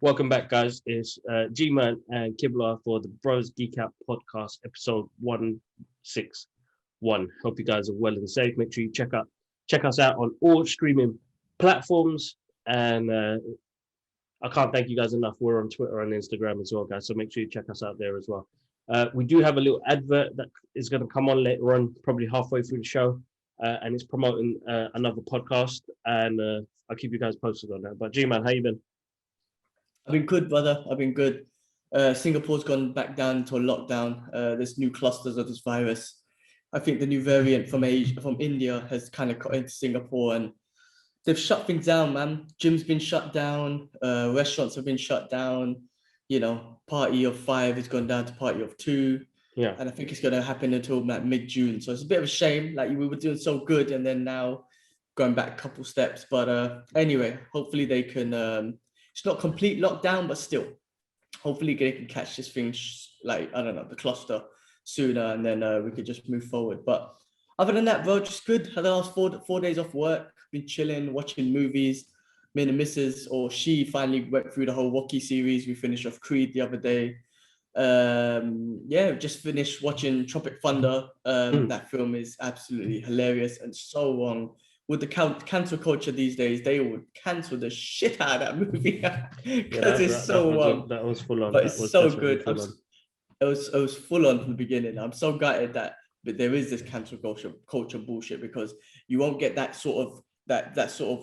Welcome back, guys. It's G-Man and Kibla for the Bros Geek Out podcast, episode 161. Hope you guys are well and safe. Make sure you check us out on all streaming platforms. And I can't thank you guys enough. We're on Twitter and Instagram as well, guys. So make sure you check us out there as well. We do have a little advert that is going to come on later on, probably halfway through the show. And it's promoting another podcast. And I'll keep you guys posted on that. But G-Man, how you been? I've been good, brother. I've been good. Singapore's gone back down to a lockdown. There's new clusters of this virus. I think the new variant from India has kind of got into Singapore, and they've shut things down, man. Gyms been shut down. Restaurants have been shut down. You know, party of 5 has gone down to party of 2. Yeah. And I think it's going to happen until like mid-June. So it's a bit of a shame. Like we were doing so good, and then now going back a couple steps. But anyway, hopefully they can. It's not complete lockdown, but still, hopefully they can catch this thing, the cluster sooner, and then we could just move forward. But other than that, bro, just good. Had the last four days off work, been chilling, watching movies. Me and the missus, or she finally went through the whole Rocky series. We finished off Creed the other day. Just finished watching Tropic Thunder. That film is absolutely hilarious and so wrong. With the cancel culture these days, they would cancel the shit out of that movie because it's so wrong. That was full on. But it's so good. It was full on from the beginning. I'm so gutted that, but there is this cancel culture bullshit, because you won't get that sort of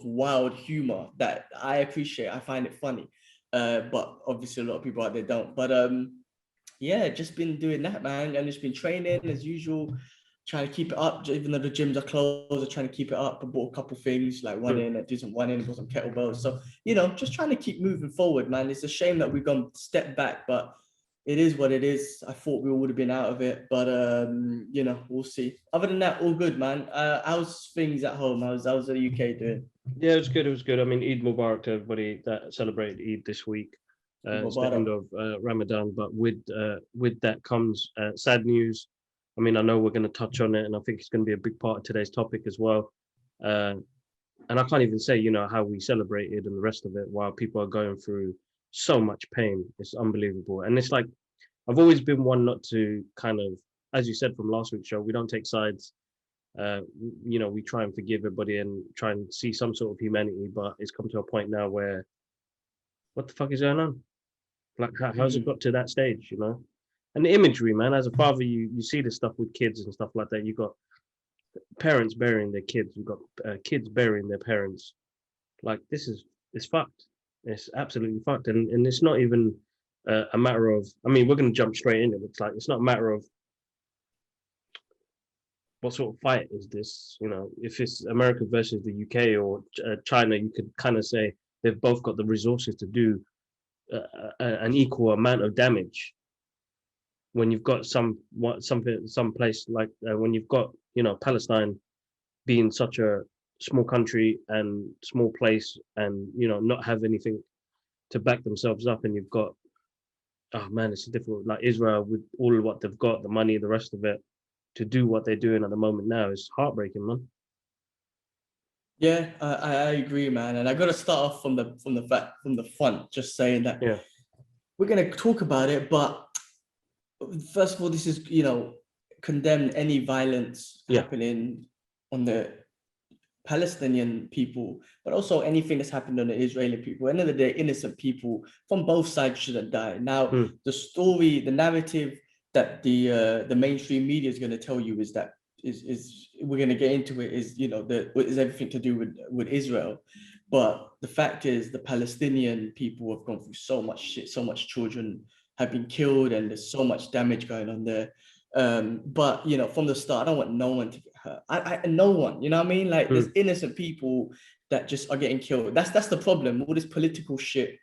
wild humor that I appreciate. I find it funny, but obviously a lot of people out there don't. But just been doing that, man, and just been training as usual. Trying to keep it up, even though the gyms are closed. I'm trying to keep it up. I bought a couple things like do some running, bought some kettlebells. So, just trying to keep moving forward, man. It's a shame that we've gone step back, but it is what it is. I thought we would have been out of it, but we'll see. Other than that, all good, man. How's things at home? How's the UK doing? Yeah, it was good. It was good. I mean, Eid Mubarak to everybody that celebrated Eid this week. It's the end of Ramadan, but with that comes sad news. I mean, I know we're going to touch on it, and I think it's going to be a big part of today's topic as well. And I can't even say, how we celebrated and the rest of it while people are going through so much pain. It's unbelievable. And it's like, I've always been one not to kind of, as you said from last week's show, we don't take sides. We try and forgive everybody and try and see some sort of humanity, but it's come to a point now where, what the fuck is going on? Like, how's it got to that stage, And the imagery, man, as a father, you see this stuff with kids and stuff like that. You've got parents burying their kids. You've got kids burying their parents. Like, it's fucked. It's absolutely fucked. And it's not even a matter of, I mean, we're going to jump straight into it. It's not a matter of what sort of fight is this? If it's America versus the UK or China, you could kind of say they've both got the resources to do an equal amount of damage. When you've got some place like when you've got Palestine being such a small country and small place, and not have anything to back themselves up, and you've got it's difficult, like Israel with all of what they've got, the money, the rest of it, to do what they're doing at the moment now is heartbreaking, man. Yeah, I agree, man, and I got to start off from the front, just saying that we're gonna talk about it, but. First of all, this is, condemn any violence happening on the Palestinian people, but also anything that's happened on the Israeli people. At the end of the day, innocent people from both sides shouldn't die. Now, the story, the narrative that the mainstream media is going to tell you is that is we're going to get into it is, is everything to do with Israel. But the fact is, the Palestinian people have gone through so much shit, so much children have been killed, and there's so much damage going on there. But from the start, I don't want no one to get hurt. No one, you know what I mean? Like there's innocent people that just are getting killed. That's the problem. All this political shit,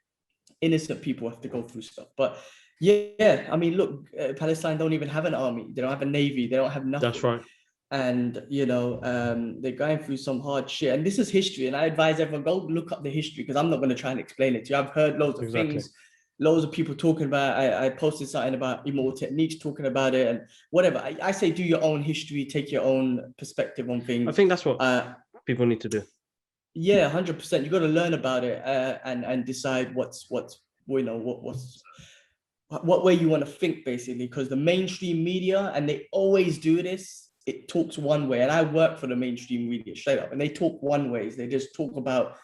innocent people have to go through stuff. But I mean, look, Palestine don't even have an army. They don't have a navy. They don't have nothing. That's right. And they're going through some hard shit. And this is history. And I advise everyone, go look up the history, because I'm not going to try and explain it to you. I've heard loads of things. loads of people talking about it. I posted something about Immortal Techniques talking about it and whatever. I say do your own history, take your own perspective on things. I think that's what people need to do. Yeah, 100%. You got to learn about it and decide what way you want to think, basically, because the mainstream media, and they always do this, it talks one way. And I work for the mainstream media straight up, and they talk one way. They just talk about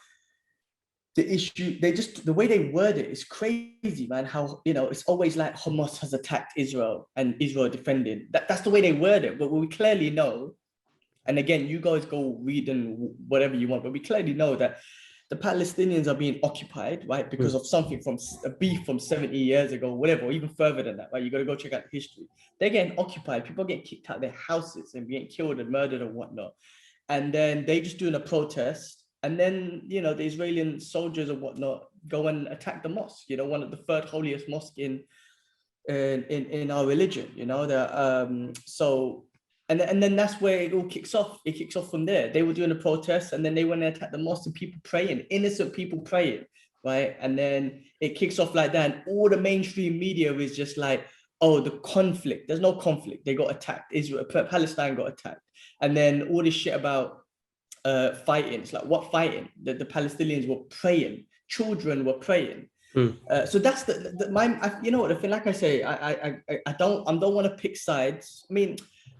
the issue. The way they word it is crazy, man. How, it's always like Hamas has attacked Israel and Israel defending. That's the way they word it. But we clearly know, and again, you guys go read and whatever you want, but we clearly know that the Palestinians are being occupied, right? Because of something from a beef from 70 years ago, whatever, or even further than that, right? You got to go check out the history. They're getting occupied. People are getting kicked out of their houses and being killed and murdered and whatnot. And then they just doing a protest. And then, the Israeli soldiers and whatnot go and attack the mosque, one of the third holiest mosque in our religion, And then that's where it all kicks off. It kicks off from there. They were doing a protest, and then they went and attacked the mosque, and people praying, innocent people praying, right? And then it kicks off like that. And all the mainstream media is just like, oh, the conflict. There's no conflict. They got attacked. Palestine got attacked. And then all this shit about fighting. It's like, what fighting? The Palestinians were praying. Children were praying. So that's the thing. Like I say, I don't want to pick sides. I mean,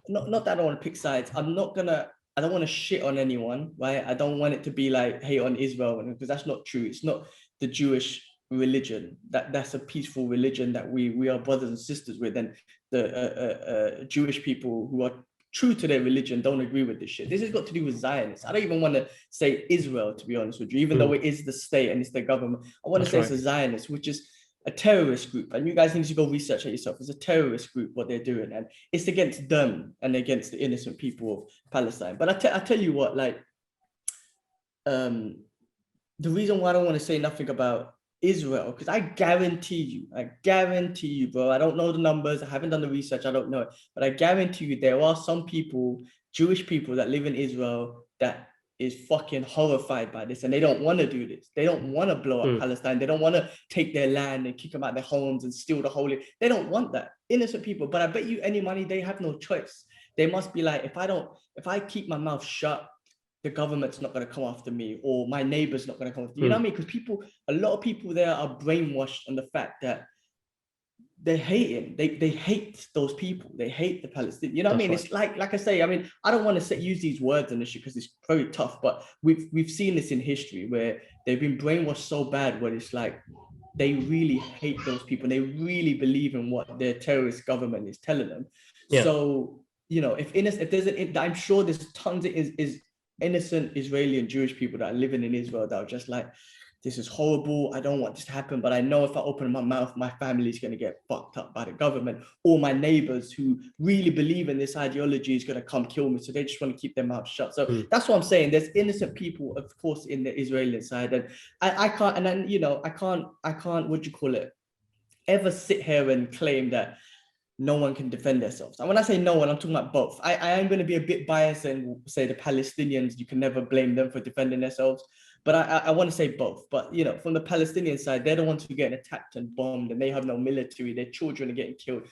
not that I don't want to pick sides. I don't want to shit on anyone, right? I don't want it to be like hate on Israel, because that's not true. It's not the Jewish religion. That's a peaceful religion that we are brothers and sisters with, and the Jewish people who are true to their religion don't agree with this shit. This has got to do with Zionists. I don't even want to say Israel, to be honest with you, even though it is the state and it's the government. I want to say it's a Zionist, which is a terrorist group, and you guys need to go research it yourself. It's a terrorist group, what they're doing, and it's against them and against the innocent people of Palestine. But I tell you what, like, the reason why I don't want to say nothing about Israel, because I guarantee you, bro, I don't know the numbers, I haven't done the research, I don't know it, but I guarantee you there are some people, Jewish people that live in Israel, that is fucking horrified by this, and they don't want to do this. They don't want to blow up Palestine. They don't want to take their land and kick them out their homes and steal the holy. They don't want that. Innocent people. But I bet you any money, they have no choice. They must be like, if I keep my mouth shut, the government's not going to come after me, or my neighbor's not going to come after me. You know what I mean? Because a lot of people there are brainwashed on the fact that they're hating. They hate those people. They hate the Palestinians. You know what I mean? Right. It's like I say. I mean, I don't want to use these words on this shit because it's very tough. But we've seen this in history where they've been brainwashed so bad, where it's like they really hate those people. They really believe in what their terrorist government is telling them. Yeah. So I'm sure there's tons of innocent Israeli and Jewish people that are living in Israel that are just like, this is horrible. I don't want this to happen, but I know if I open my mouth, my family's going to get fucked up by the government, or my neighbors who really believe in this ideology is going to come kill me. So they just want to keep their mouth shut. So that's what I'm saying. There's innocent people, of course, in the Israeli side, and I can't. And then I can't. What do you call it? Ever sit here and claim that no one can defend themselves. And when I say no one, I'm talking about both. I am going to be a bit biased and say the Palestinians, you can never blame them for defending themselves. But I want to say both. But, from the Palestinian side, they're the ones who are getting attacked and bombed, and they have no military. Their children are getting killed.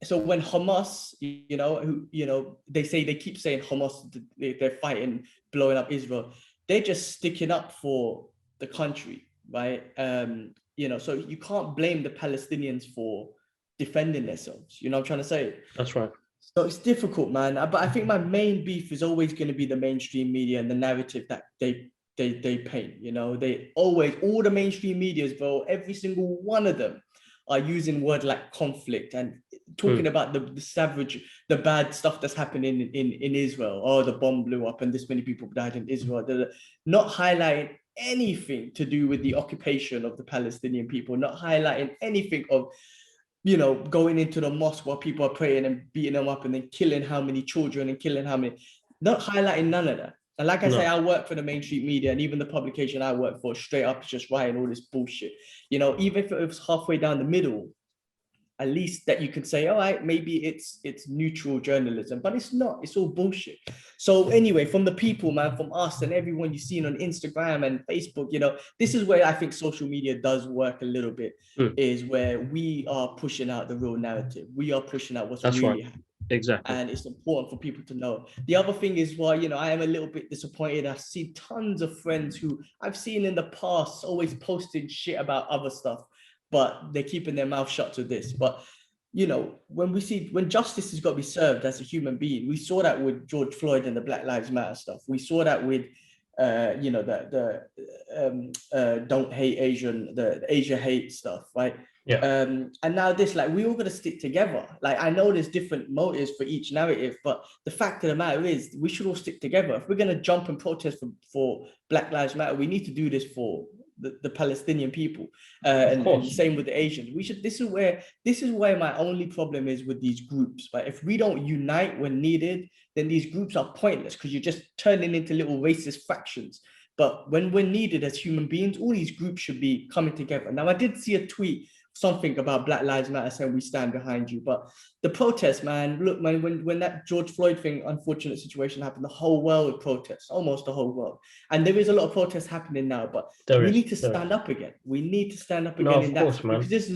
So when Hamas, they keep saying Hamas, they're fighting, blowing up Israel. They're just sticking up for the country, right? So you can't blame the Palestinians for defending themselves. You know what I'm trying to say? That's right. So it's difficult, man. But I think my main beef is always going to be the mainstream media and the narrative that they paint. They always, all the mainstream medias, bro, every single one of them are using words like conflict and talking about the savage, the bad stuff that's happening in Israel. Oh, the bomb blew up and this many people died in Israel. They're not highlighting anything to do with the occupation of the Palestinian people, not highlighting anything of going into the mosque while people are praying and beating them up and then killing how many children and killing how many, not highlighting none of that. And like I say, I work for the mainstream media, and even the publication I work for, straight up, is just writing all this bullshit. Even if it was halfway down the middle, at least that you can say, all right, maybe it's neutral journalism, but it's not. It's all bullshit. So anyway, from the people, man, from us and everyone you've seen on Instagram and Facebook, you know, this is where I think social media does work a little bit, is where we are pushing out the real narrative. We are pushing out what's really happening. Exactly. And it's important for people to know. The other thing is why, you know, I am a little bit disappointed. I see tons of friends who I've seen in the past always posting shit about other stuff, but they're keeping their mouth shut to this. But, you know, when justice has got to be served as a human being, we saw that with George Floyd and the Black Lives Matter stuff. We saw that with, you know, the don't hate Asian, the Asia hate stuff, right? Yeah. And now this, like, we all got to stick together. Like, I know there's different motives for each narrative, but the fact of the matter is we should all stick together. If we're going to jump and protest for Black Lives Matter, we need to do this for the Palestinian people, and the same with the Asians. We should. This is where my only problem is with these groups. But if we don't unite when needed, then these groups are pointless because you're just turning into little racist factions. But when we're needed as human beings, all these groups should be coming together. Now, I did see a tweet, something about Black Lives Matter saying we stand behind you. But the protest, man, look, man, when that George Floyd thing, unfortunate situation happened, the whole world protests, almost the whole world. And there is a lot of protests happening now, but we need to stand up again. We need to stand up again in that, because this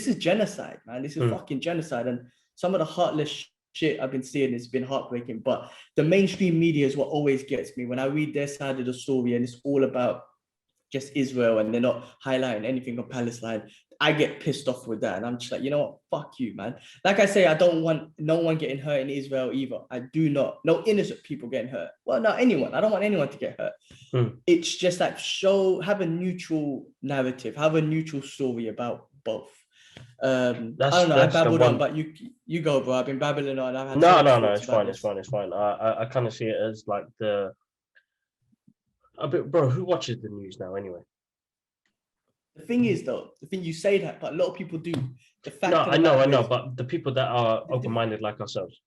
is genocide, man. This is fucking genocide. And some of the heartless shit I've been seeing has been heartbreaking. But the mainstream media is what always gets me when I read their side of the story, and it's all about just Israel and they're not highlighting anything on Palestine. I get pissed off with that, and I'm just like, you know what, fuck you, man. Like I say, I don't want no one getting hurt in Israel either. I do not. No innocent people getting hurt. Well, not anyone. I don't want anyone to get hurt. It's just like have a neutral narrative, have a neutral story about both. I don't know. I babbled on, but you go, bro. I've been babbling on. I've had no. It's fine. I kind of see it as like bro. Who watches the news now anyway? The thing is, though, you say that, but a lot of people do. The fact I know, but the people that are open-minded like ourselves.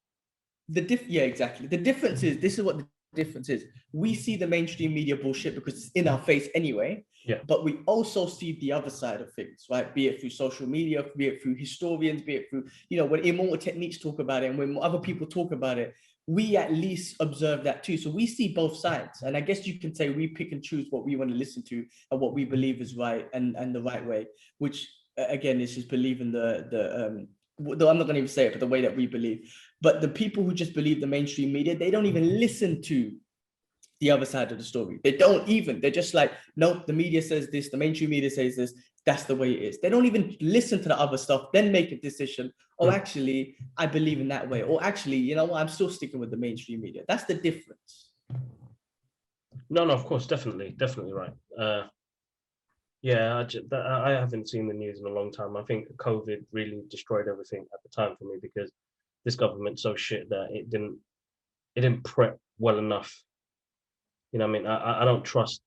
Yeah, exactly. The difference is, this is what the difference is. We see the mainstream media bullshit because it's in our face anyway. Yeah. But we also see the other side of things, right? Be it through social media, be it through historians, be it through, you know, when Immortal Techniques talk about it and when other people talk about it, we at least observe that too. So we see both sides. And I guess you can say we pick and choose what we want to listen to and what we believe is right and the right way, which again is just believing I'm not going to even say it, but the way that we believe. But the people who just believe the mainstream media, they don't even listen to the other side of the story. They're just like, nope, the media says this, the mainstream media says this, that's the way it is. They don't even listen to the other stuff, then make a decision. Oh, actually, I believe in that way. Or actually, you know what, I'm still sticking with the mainstream media. That's the difference. No, of course, definitely right. Yeah, I haven't seen the news in a long time. I think COVID really destroyed everything at the time for me, because this government's so shit that it didn't prep well enough. You know what I mean? I don't trust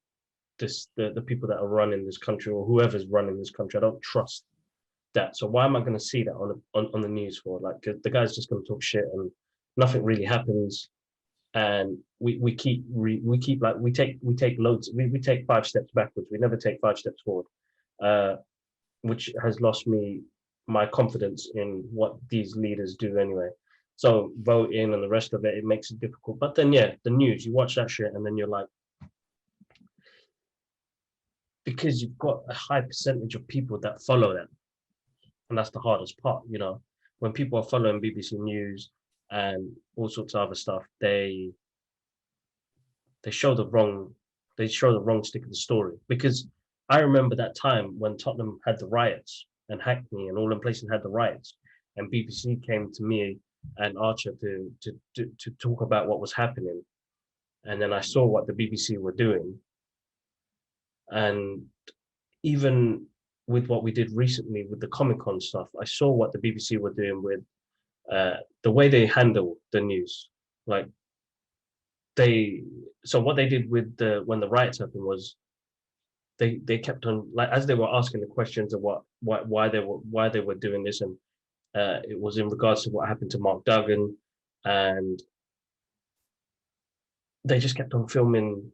the people that are running this country, or whoever's running this country. I don't trust that. So why am I going to see that on the news for? Like, the guy's just going to talk shit and nothing really happens. And we take 5 steps backwards. We never take 5 steps forward, which has lost me my confidence in what these leaders do anyway. So voting and the rest of it makes it difficult. But then, yeah, the news, you watch that shit and then you're like, because you've got a high percentage of people that follow them. And that's the hardest part, you know, when people are following BBC News and all sorts of other stuff, they show the wrong stick of the story. Because I remember that time when Tottenham had the riots and Hackney and all them places had the riots, and BBC came to me and Archer to talk about what was happening. And then I saw what the BBC were doing. And even with what we did recently with the Comic-Con stuff, I saw what the BBC were doing with the way they handle the news. Like, so what they did with when the riots happened was they kept on, like, as they were asking the questions of why they were doing this, and it was in regards to what happened to Mark Duggan, and they just kept on filming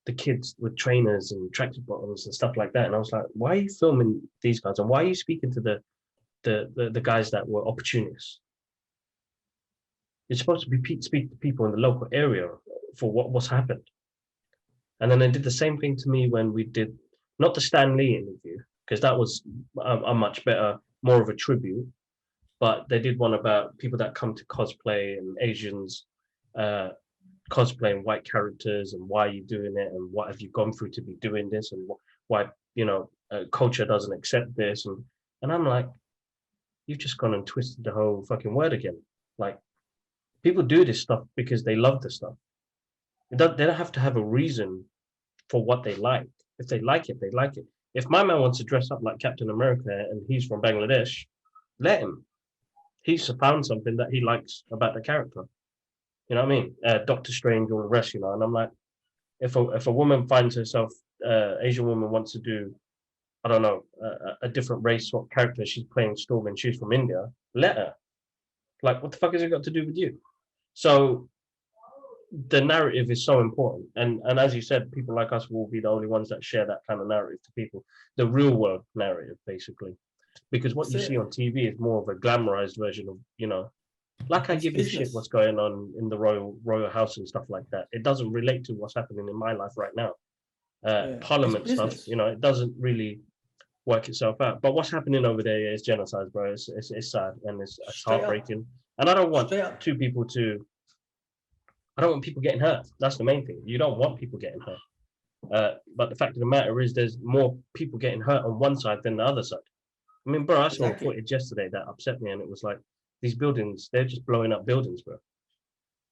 the kids with trainers and tracksuit bottoms and stuff like that. And I was like, why are you filming these guys? And why are you speaking to the guys that were opportunists? You're supposed to be speak to people in the local area for what's happened. And then they did the same thing to me when we did, not the Stan Lee interview, because that was a much better, more of a tribute. But they did one about people that come to cosplay and Asians cosplaying white characters and why are you doing it and what have you gone through to be doing this and why culture doesn't accept this and I'm like, you've just gone and twisted the whole fucking word again. Like, people do this stuff because they love the stuff. They don't have to have a reason for what they like. If they like it, they like it. If my man wants to dress up like Captain America and he's from Bangladesh, let him. He's found something that he likes about the character. You know what I mean? Doctor Strange or the rest, and I'm like, if a woman finds herself, Asian woman wants to do, I don't know, a different race, what character she's playing Storm and she's from India, let her. Like, what the fuck has it got to do with you? So the narrative is so important. And as you said, people like us will be the only ones that share that kind of narrative to people. The real world narrative, basically. Because what you see on TV is more of a glamorized version of, like I give a shit what's going on in the royal house and stuff like that. It doesn't relate to what's happening in my life right now. Parliament stuff, it doesn't really work itself out. But what's happening over there is genocide, bro. It's sad and it's heartbreaking. And I don't want I don't want people getting hurt. That's the main thing. You don't want people getting hurt. But the fact of the matter is there's more people getting hurt on one side than the other side. I mean, bro, I saw footage yesterday that upset me, and it was like, these buildings, they're just blowing up buildings, bro.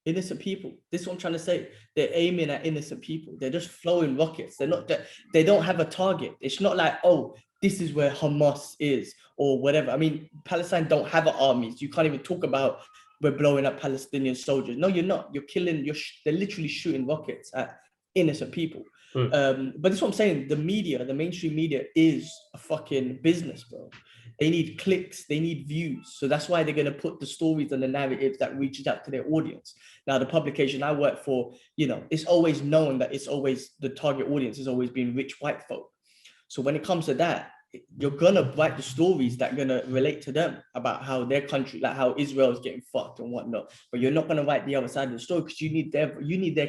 Innocent people. This is what I'm trying to say. They're aiming at innocent people. They're just flowing rockets. They don't have a target. It's not like, oh, this is where Hamas is or whatever. I mean, Palestine don't have an army. So you can't even talk about we're blowing up Palestinian soldiers. No, you're not. You're killing, they're literally shooting rockets at innocent people. But that's what I'm saying. The media, the mainstream media is a fucking business, bro. They need clicks, they need views. So that's why they're going to put the stories and the narratives that reaches out to their audience. Now, the publication I work for, it's always known that it's always, the target audience has always been rich white folk. So when it comes to that, you're going to write the stories that are going to relate to them about how their country, like how Israel is getting fucked and whatnot. But you're not going to write the other side of the story because you need their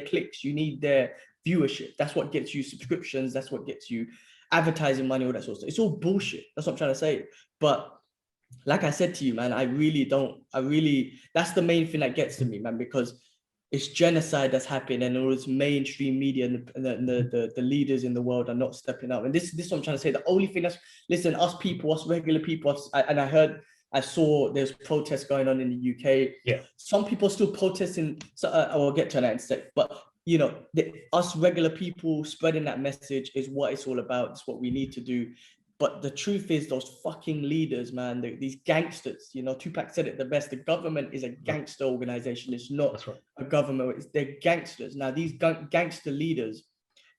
clicks, you need their viewership. That's what gets you subscriptions. That's what gets you advertising money, all that sort of stuff. It's all bullshit. That's what I'm trying to say. But like I said to you, man, that's the main thing that gets to me, man, because it's genocide that's happening and all this mainstream media and the leaders in the world are not stepping up. And this is what I'm trying to say. The only thing that's, listen, us regular people, I saw there's protests going on in the UK. Yeah. Some people are still protesting. So I will get to that in a sec. But, us regular people spreading that message is what it's all about. It's what we need to do. But the truth is, those fucking leaders, man, these gangsters, Tupac said it the best. The government is a gangster organization. It's not a government. They're gangsters. Now, these gangster leaders,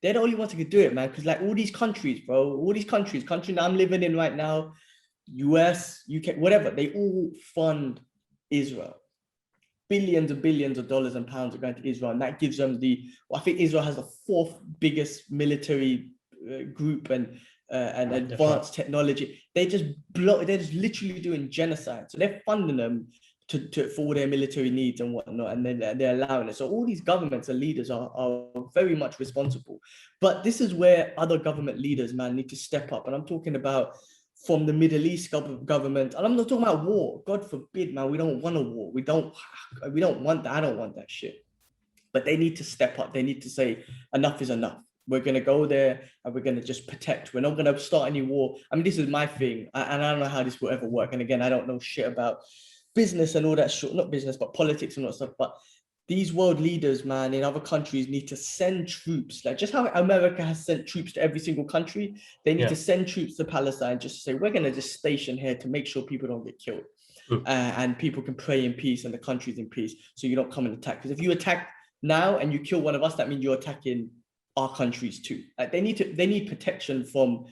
they're the only ones who can do it, man. Because like all these countries, bro, country that I'm living in right now, US, UK, whatever, they all fund Israel. Billions and billions of dollars and pounds are going to Israel. And that gives them I think Israel has the fourth biggest military group and advanced technology. They're just literally doing genocide. So they're funding them for all their military needs and whatnot, and then they're allowing it. So all these governments and leaders are very much responsible. But this is where other government leaders, man, need to step up. And I'm talking about from the Middle East government, and I'm not talking about war. God forbid, man, we don't want a war. We don't want that. I don't want that shit. But they need to step up. They need to say enough is enough. We're going to go there and we're going to just protect. We're not going to start any war. I mean, this is my thing. And I don't know how this will ever work. And again, I don't know shit about business and all that shit. Not business, but politics and all that stuff. But these world leaders, man, in other countries need to send troops. Like just how America has sent troops to every single country, they need to send troops to Palestine just to say, we're going to just station here to make sure people don't get killed. And people can pray in peace and the country's in peace. So you don't come and attack. Because if you attack now and you kill one of us, that means you're attacking our countries too. Like they need protection from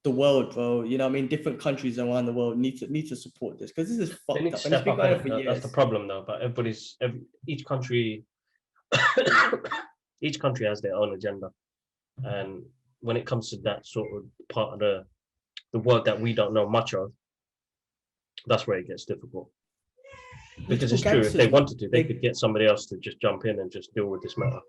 the world, bro. You know what I mean? Different countries around the world need to support this because this is fucked up. And it's been going on for years. That's the problem though. But each country has their own agenda. And when it comes to that sort of part of the world that we don't know much of, that's where it gets difficult. Because it's true, if they wanted to, they could get somebody else to just jump in and just deal with this matter.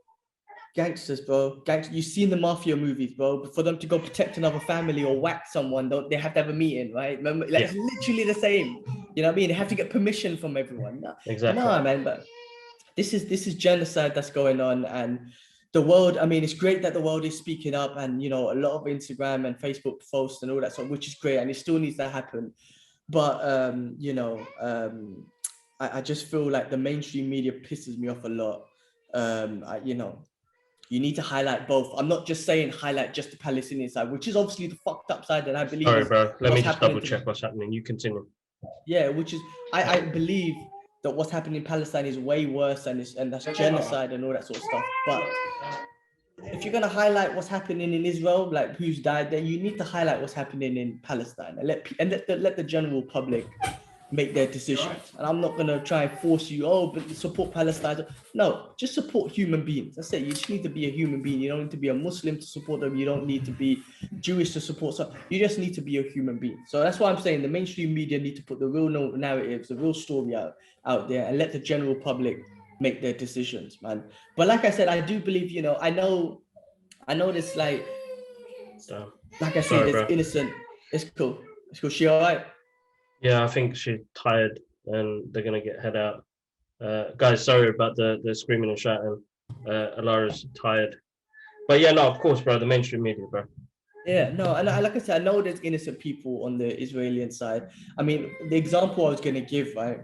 Gangsters, bro. You've seen the mafia movies, bro. But for them to go protect another family or whack someone, they have to have a meeting, right? Remember, like, it's literally the same. You know what I mean? They have to get permission from everyone. No, exactly. No, man. But this is genocide that's going on, and the world. I mean, it's great that the world is speaking up, and a lot of Instagram and Facebook posts and all that stuff, which is great, and it still needs to happen. But I just feel like the mainstream media pisses me off a lot. You need to highlight both. I'm not just saying highlight just the Palestinian side, which is obviously the fucked up side that I believe. Sorry, bro. Let me just double check what's happening. You continue. Yeah, which is I believe that what's happening in Palestine is way worse, and that's genocide and all that sort of stuff. But if you're gonna highlight what's happening in Israel, like who's died there, you need to highlight what's happening in Palestine and let the general public make their decisions. And I'm not going to try and force you, but support Palestine. No, just support human beings. That's it. You just need to be a human being. You don't need to be a Muslim to support them. You don't need to be Jewish to support them. You just need to be a human being. So that's why I'm saying the mainstream media need to put the real narratives, the real story out there, and let the general public make their decisions, man. But like I said, I do believe, I know this, like I said, it's innocent. It's cool. She all right? Yeah, I think she's tired and they're gonna get head out. Guys, sorry about the screaming and shouting. Alara's tired. But yeah, no, of course, bro, the mainstream media, bro. Yeah, no, and like I said, I know there's innocent people on the Israeli side. I mean, the example I was gonna give, right?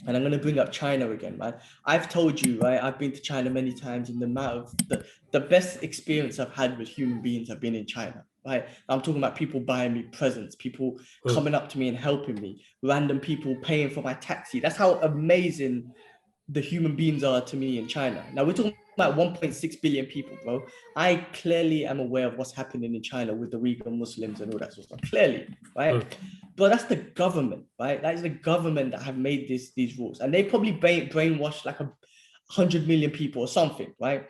And I'm going to bring up China again, man. I've told you, right? I've been to China many times, and the amount of the best experience I've had with human beings have been in China, right? I'm talking about people buying me presents, people coming up to me and helping me, random people paying for my taxi. That's how amazing the human beings are to me in China. Now we're talking about 1.6 billion people, bro. I clearly am aware of what's happening in China with the Uyghur Muslims and all that sort of stuff. Clearly, right? But that's the government, right? That is the government that have made these rules, and they probably brainwashed like 100 million people or something, right?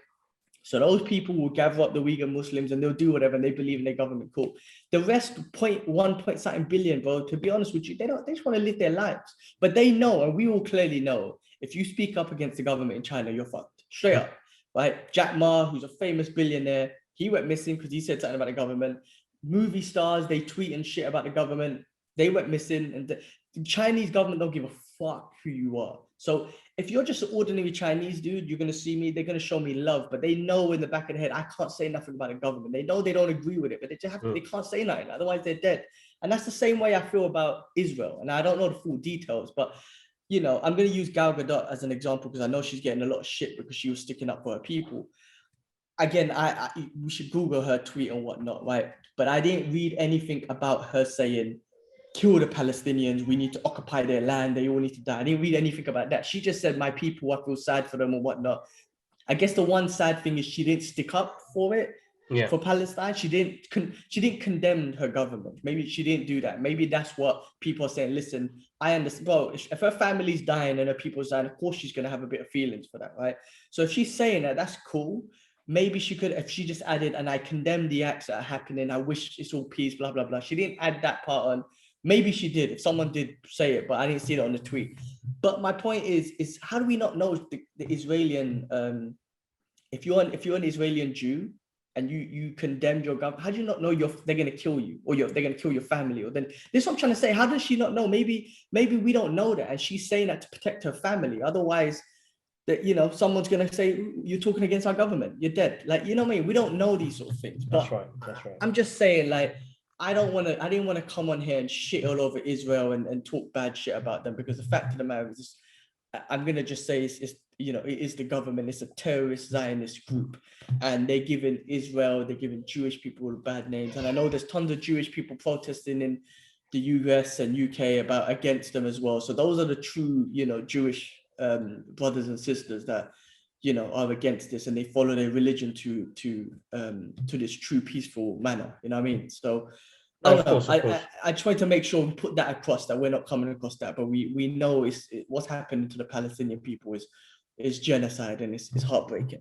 So those people will gather up the Uyghur Muslims and they'll do whatever, and they believe in their government. Cool. The rest, 0.1 something billion, bro. To be honest with you, they just want to live their lives, but they know, and we all clearly know, if you speak up against the government in China, you're fucked. Straight up, right? Jack Ma, who's a famous billionaire, he went missing because he said something about the government. Movie stars, they tweet and shit about the government. They went missing, and the Chinese government don't give a fuck who you are. So if you're just an ordinary Chinese dude, you're going to see me, they're going to show me love, but they know in the back of the head, I can't say nothing about the government. They know they don't agree with it, but they just they can't say nothing. Otherwise they're dead. And that's the same way I feel about Israel. And I don't know the full details, but I'm going to use Gal Gadot as an example because I know she's getting a lot of shit because she was sticking up for her people. Again, we should Google her tweet and whatnot, right? But I didn't read anything about her saying, kill the Palestinians, we need to occupy their land, they all need to die. I didn't read anything about that. She just said, my people, I feel sad for them and whatnot. I guess the one sad thing is she didn't stick up for it, for Palestine. She didn't condemn her government. Maybe she didn't do that. Maybe that's what people are saying. Listen, I understand. Well, if her family's dying and her people's dying, of course she's going to have a bit of feelings for that, right? So if she's saying that, that's cool. Maybe she could, if she just added, and I condemn the acts that are happening, I wish it's all peace, blah, blah, blah. She didn't add that part on. Maybe she did, if someone did say it, but I didn't see it on the tweet. But my point is how do we not know the Israeli, if you're an Israeli Jew and you condemned your government, how do you not know they're going to kill you, or they're going to kill your family? Or then this is what I'm trying to say. How does she not know? Maybe we don't know that, and she's saying that to protect her family. Otherwise, that someone's going to say, you're talking against our government, you're dead. Like, you know what I mean? We don't know these sort of things. But that's right. I'm just saying, like, I didn't want to come on here and shit all over Israel and talk bad shit about them, because the fact of the matter is, I'm going to just say it is the government. It's a terrorist Zionist group, and they're giving Jewish people bad names. And I know there's tons of Jewish people protesting in the US and UK against them as well. So those are the true, Jewish brothers and sisters that, are against this, and they follow their religion to this true peaceful manner. You know what I mean? So of course. I try to make sure we put that across, that we're not coming across that, but we know what's happening to the Palestinian people is is genocide, and it's heartbreaking.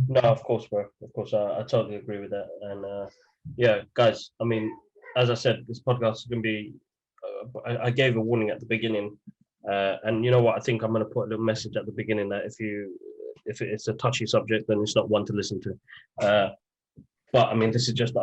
No, of course, bro. Of course, I totally agree with that. And yeah, guys, I mean, as I said, this podcast is going to be. I gave a warning at the beginning, and you know what? I think I'm going to put a little message at the beginning that if it's a touchy subject, then it's not one to listen to. But I mean, this is just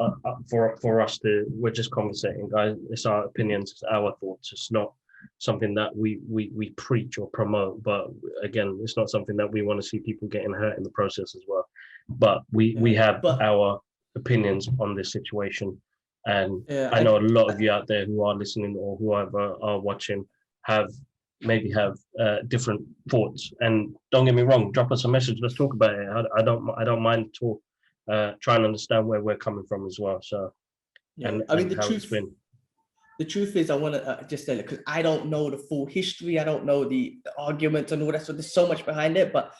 for us to. We're just conversating, guys. It's our opinions, it's our thoughts. It's not something that we preach or promote. But again, it's not something that we want to see people getting hurt in the process as well. But we have our opinions on this situation, and I know a lot of you out there who are listening or whoever are watching maybe have different thoughts. And don't get me wrong, drop us a message. Let's talk about it. I don't mind talk. Try and understand where we're coming from as well. So, yeah, I mean, the truth is, I want to just say it because I don't know the full history. I don't know the arguments and all that. So there's so much behind it. But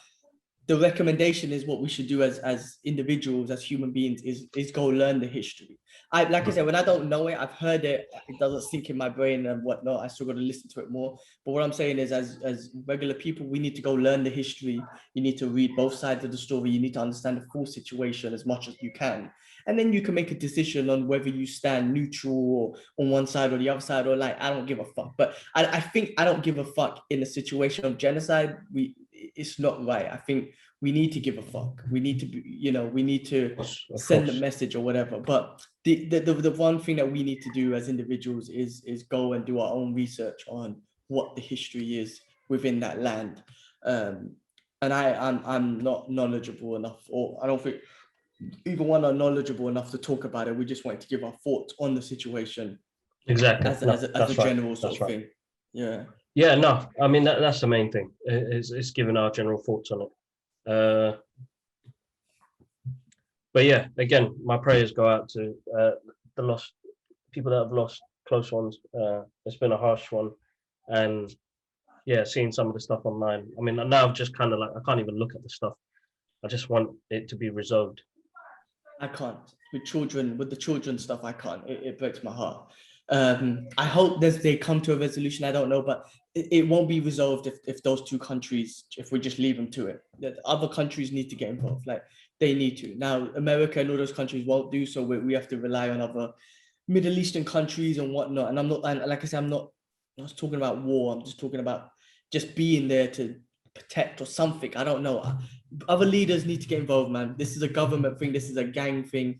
the recommendation is what we should do as individuals, as human beings, is go learn the history. Like I said, when I don't know it, I've heard it. It doesn't sink in my brain and whatnot. I still got to listen to it more. But what I'm saying is, as regular people, we need to go learn the history. You need to read both sides of the story. You need to understand the full situation as much as you can. And then you can make a decision on whether you stand neutral or on one side or the other side, or like, I don't give a fuck. But I think I don't give a fuck in a situation of genocide. It's not right. I think we need to give a fuck. We need to be, we need to send a message or whatever. But the one thing that we need to do as individuals is go and do our own research on what the history is within that land. And I'm not knowledgeable enough, or I don't think either one are knowledgeable enough to talk about it. We just wanted to give our thoughts on the situation. Exactly. As a general sort of thing. Yeah. Yeah, no, I mean, that's the main thing. It's giving our general thoughts on it. But yeah, again, my prayers go out to the lost people that have lost close ones. It's been a harsh one. And yeah, seeing some of the stuff online. I mean, now I'm just kind of like, I can't even look at the stuff. I just want it to be resolved. I can't. With the children stuff, I can't. It breaks my heart. I hope they come to a resolution. I don't know, but it won't be resolved if those two countries, if we just leave them to it. The other countries need to get involved. Like, they need to. Now, America and all those countries won't do so. We have to rely on other Middle Eastern countries and whatnot. And like I said, I'm not talking about war. I'm just talking about just being there to protect or something. I don't know. Other leaders need to get involved, man. This is a government thing. This is a gang thing.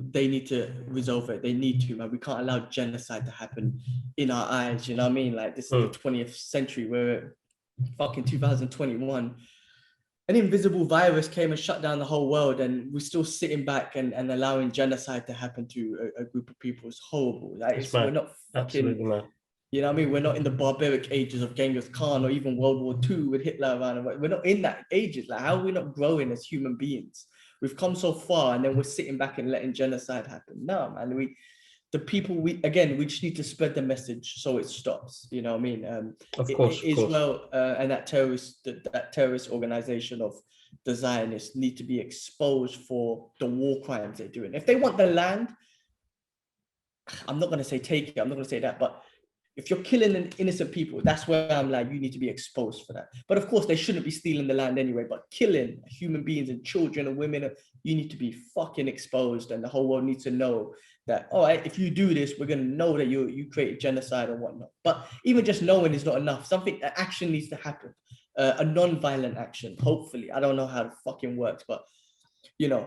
They need to resolve it. They need to, man. We can't allow genocide to happen in our eyes. You know what I mean? Like, this is the 20th century. We're fucking 2021. An invisible virus came and shut down the whole world, and we're still sitting back and allowing genocide to happen to a group of people. It's horrible. Like, we're not fucking, absolutely, man. You know what I mean? We're not in the barbaric ages of Genghis Khan or even World War II with Hitler around. We're not in that ages. Like, how are we not growing as human beings? We've come so far, and then we're sitting back and letting genocide happen. No, man. We just need to spread the message so it stops. You know what I mean? Of course. Israel and that terrorist organization of the Zionists need to be exposed for the war crimes they're doing. If they want the land, I'm not going to say take it. I'm not going to say that, but if you're killing innocent people, that's where I'm like, you need to be exposed for that. But of course, they shouldn't be stealing the land anyway. But killing human beings and children and women, you need to be fucking exposed. And the whole world needs to know that, all right, if you do this, we're going to know that you created genocide and whatnot. But even just knowing is not enough. Action needs to happen. A non-violent action, hopefully. I don't know how it fucking works, but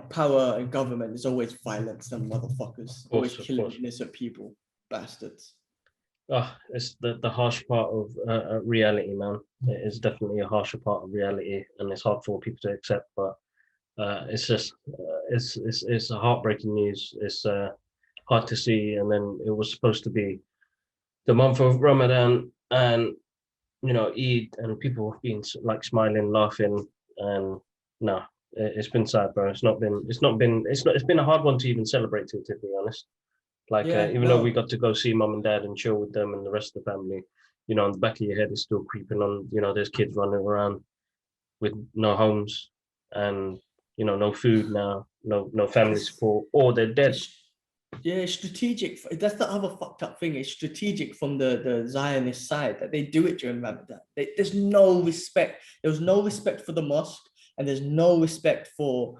power and government is always violence and motherfuckers. Always killing innocent people. Bastards. It's the harsh part of reality, man. It is definitely a harsher part of reality, and it's hard for people to accept. But it's just it's a heartbreaking news. It's hard to see. And then it was supposed to be the month of Ramadan, and Eid, and people have been like smiling, laughing, and no, it's been sad, bro. It's been a hard one to even celebrate, to be honest. Like, even though we got to go see mum and dad and chill with them and the rest of the family, on the back of your head is still creeping on. There's kids running around with no homes and, no food now, no family support, or they're dead. Yeah, it's strategic. That's the other fucked up thing. It's strategic from the Zionist side that they do it during Ramadan. There's no respect. There was no respect for the mosque, and there's no respect for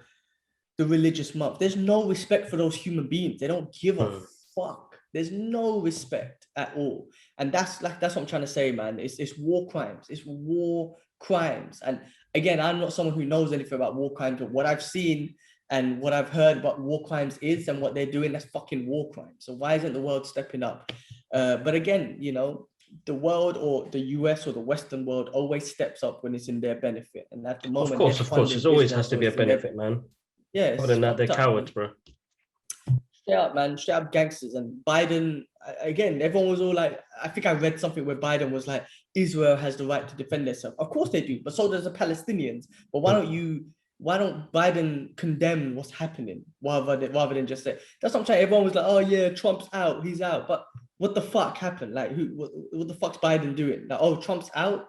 the religious month. There's no respect for those human beings. They don't give a fuck. There's no respect at all. And that's what I'm trying to say, man. It's war crimes. It's war crimes. And again, I'm not someone who knows anything about war crimes, but what I've seen and what I've heard about war crimes is and what they're doing, that's fucking war crimes. So why isn't the world stepping up? But again, you know, the world or the US or the Western world always steps up when it's in their benefit. And at the moment, of course, it always has to be a benefit, man. Yeah, other than that, they're cowards, bro. Straight up, man. Straight up gangsters. And Biden, again, everyone was all like, I think I read something where Biden was like, Israel has the right to defend itself. Of course they do, but so does the Palestinians. But why don't Biden condemn what's happening rather than just say, that's what I'm saying. Everyone was like, oh yeah, Trump's out, he's out. But what the fuck happened? Like, what the fuck's Biden doing? Like, oh, Trump's out?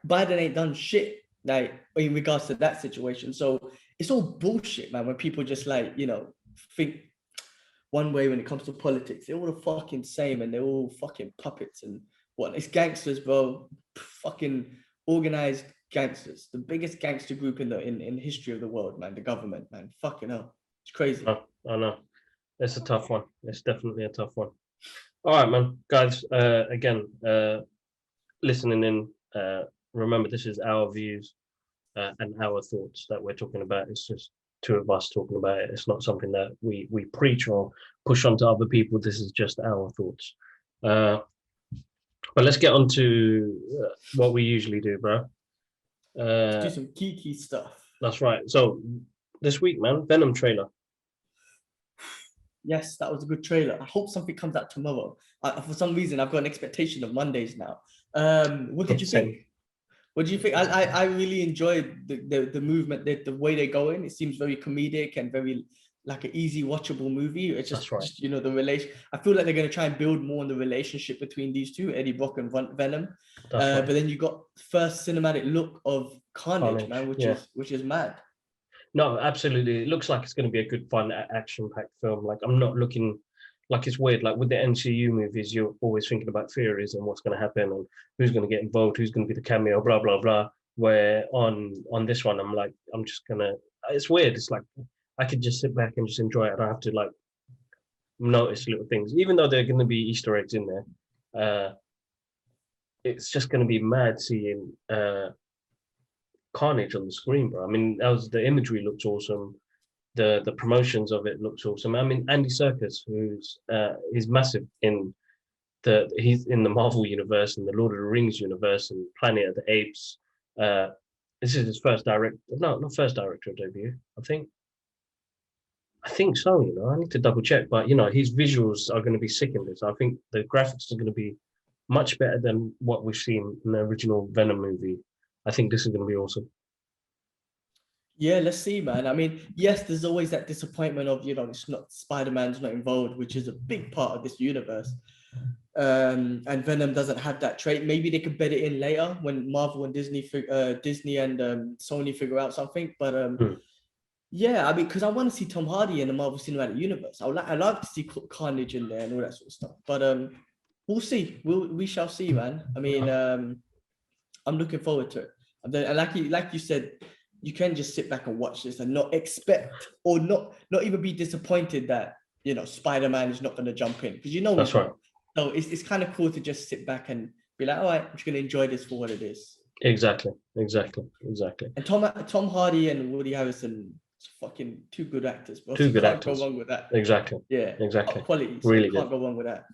Biden ain't done shit, like, in regards to that situation. So it's all bullshit, man, when people just like, you know, think one way when it comes to politics. They're all the fucking same and they're all fucking puppets and what? It's gangsters, bro. Fucking organized gangsters. The biggest gangster group in the history of the world, man. The government, man. Fucking hell. It's crazy. I know. It's a tough one. It's definitely a tough one. All right, man. Guys, again, listening in, remember this is our views and our thoughts that we're talking about. It's just two of us talking about it. It's not something that we preach or push onto other people. This is just our thoughts. But let's get on to what we usually do, bro. Let's do some geeky stuff. That's right. So this week, man, Venom trailer. Yes, that was a good trailer. I hope something comes out tomorrow. For some reason, I've got an expectation of Mondays now. What did you think? What do you think? I really enjoyed the movement, the way they're going. It seems very comedic and very like an easy watchable movie. It's just you know, the relation. I feel like they're going to try and build more on the relationship between these two, Eddie Brock and Venom. But then you got first cinematic look of Carnage, man, which is mad. No, absolutely. It looks like it's going to be a good, fun, action-packed film. Like, I'm not looking like it's weird. Like with the MCU movies, you're always thinking about theories and what's going to happen and who's going to get involved, who's going to be the cameo, blah blah blah. Where on this one, I'm like, I'm just gonna. It's weird. It's like I could just sit back and just enjoy it. I don't have to like notice little things, even though there are going to be Easter eggs in there. It's just going to be mad seeing Carnage on the screen, bro. I mean, the imagery looks awesome. The promotions of it looks awesome. I mean, Andy Serkis, he's massive he's in the Marvel universe and the Lord of the Rings universe and Planet of the Apes. This is his first not first director debut. I think so. You know, I need to double check, but you know, his visuals are going to be sick in this. I think the graphics are going to be much better than what we've seen in the original Venom movie. I think this is going to be awesome. Yeah, let's see, man. I mean, yes, there's always that disappointment of, you know, it's not Spider-Man's not involved, which is a big part of this universe. And Venom doesn't have that trait. Maybe they could bet it in later when Marvel and Disney and Sony figure out something. But yeah, I mean, because I want to see Tom Hardy in the Marvel Cinematic Universe. I like to see Carnage in there and all that sort of stuff. But we'll see. We shall see, man. I mean, I'm looking forward to it. And like you said, you can just sit back and watch this and not expect or not even be disappointed that, you know, Spider-Man is not going to jump in, because you know that's right. So it's kind of cool to just sit back and be like, all right, I'm just going to enjoy this for what it is. Exactly. And Tom Hardy and Woody Harrelson, fucking two good actors, bro. Two good actors. Can't go wrong with that. Exactly. Yeah. Exactly. Quality. So really you can't go wrong with that.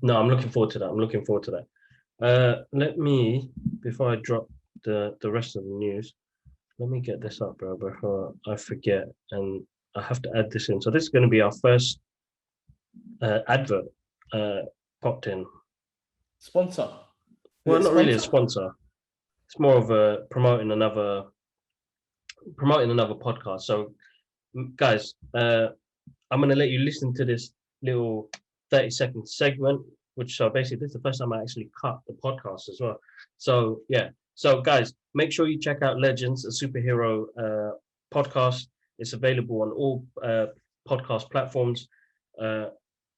No, I'm looking forward to that. Let me, before I drop the rest of the news, let me get this up, bro, before I forget, and I have to add this in. So this is going to be our first advert popped in. Sponsor. Well, not really a sponsor. It's more of a promoting another podcast. So, guys, I'm going to let you listen to this little 30-second segment, which so basically this is the first time I actually cut the podcast as well. So yeah. So guys, make sure you check out Legends, a superhero podcast. It's available on all podcast platforms.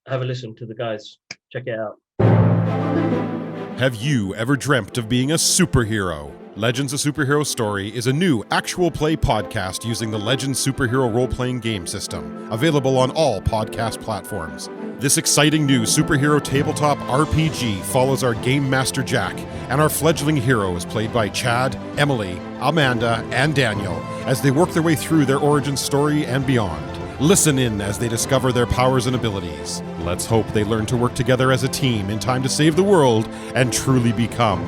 have a listen to the guys. Check it out. Have you ever dreamt of being a superhero? Legends: A Superhero Story is a new actual play podcast using the Legends Superhero role-playing game system, available on all podcast platforms. This exciting new superhero tabletop RPG follows our Game Master Jack and our fledgling heroes played by Chad, Emily, Amanda, and Daniel as they work their way through their origin story and beyond. Listen in as they discover their powers and abilities. Let's hope they learn to work together as a team in time to save the world and truly become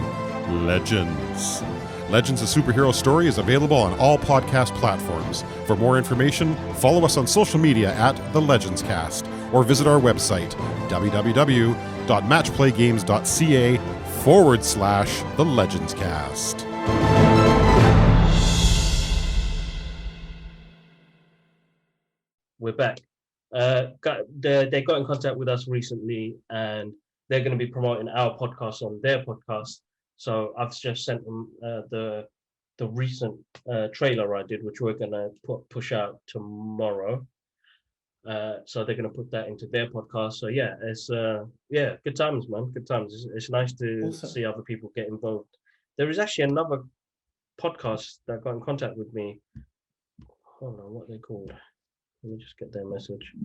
legends. Legends: A Superhero Story is available on all podcast platforms. For more information, follow us on social media at The Legends Cast or visit our website, www.matchplaygames.ca/The Legends Cast. We're back. They got in contact with us recently, and they're going to be promoting our podcast on their podcast. So I've just sent them the recent trailer I did, which we're going to push out tomorrow. So they're going to put that into their podcast. So yeah, it's good times, man. Good times. It's nice to see other people get involved. There is actually another podcast that got in contact with me. Hold on, what are they called? Let me just get their message.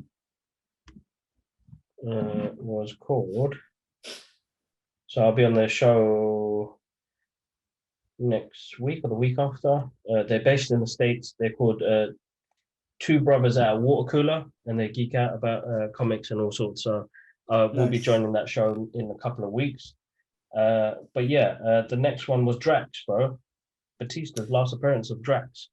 Was called. So I'll be on their show next week or the week after. They're based in the States. They're called Two Brothers at a Water Cooler, and they geek out about comics and all sorts. So we'll be joining that show in a couple of weeks. But yeah, the next one was Drax, bro. Batista's last appearance of Drax.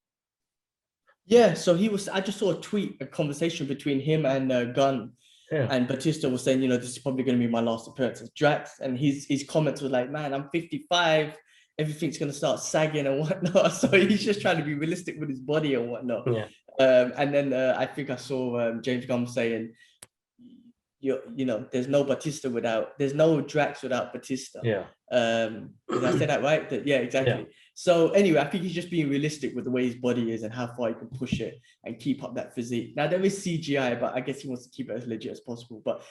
Yeah, so I just saw a conversation between him and Gunn. Yeah. And Batista was saying, this is probably going to be my last appearance as Drax. And his comments were like, man, I'm 55. Everything's going to start sagging and whatnot. So he's just trying to be realistic with his body and whatnot. Yeah. And then I think I saw James Gunn saying, there's no Drax without Batista. Yeah. Did I say that right? Yeah, exactly. Yeah. So anyway, I think he's just being realistic with the way his body is and how far he can push it and keep up that physique. Now there is CGI, but I guess he wants to keep it as legit as possible. But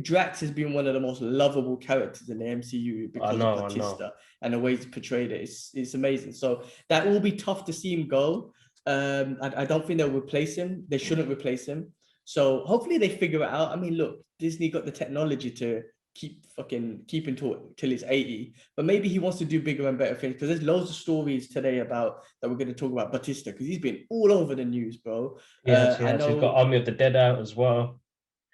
Drax has been one of the most lovable characters in the MCU because of Batista and the way he's portrayed it. It's amazing. So that will be tough to see him go. I don't think they'll replace him. They shouldn't replace him. So hopefully they figure it out. I mean, look, Disney got the technology to keeping till he's 80, but maybe he wants to do bigger and better things, because there's loads of stories today that we're going to talk about Batista, because he's been all over the news, bro. Yes, he's got Army of the Dead out as well.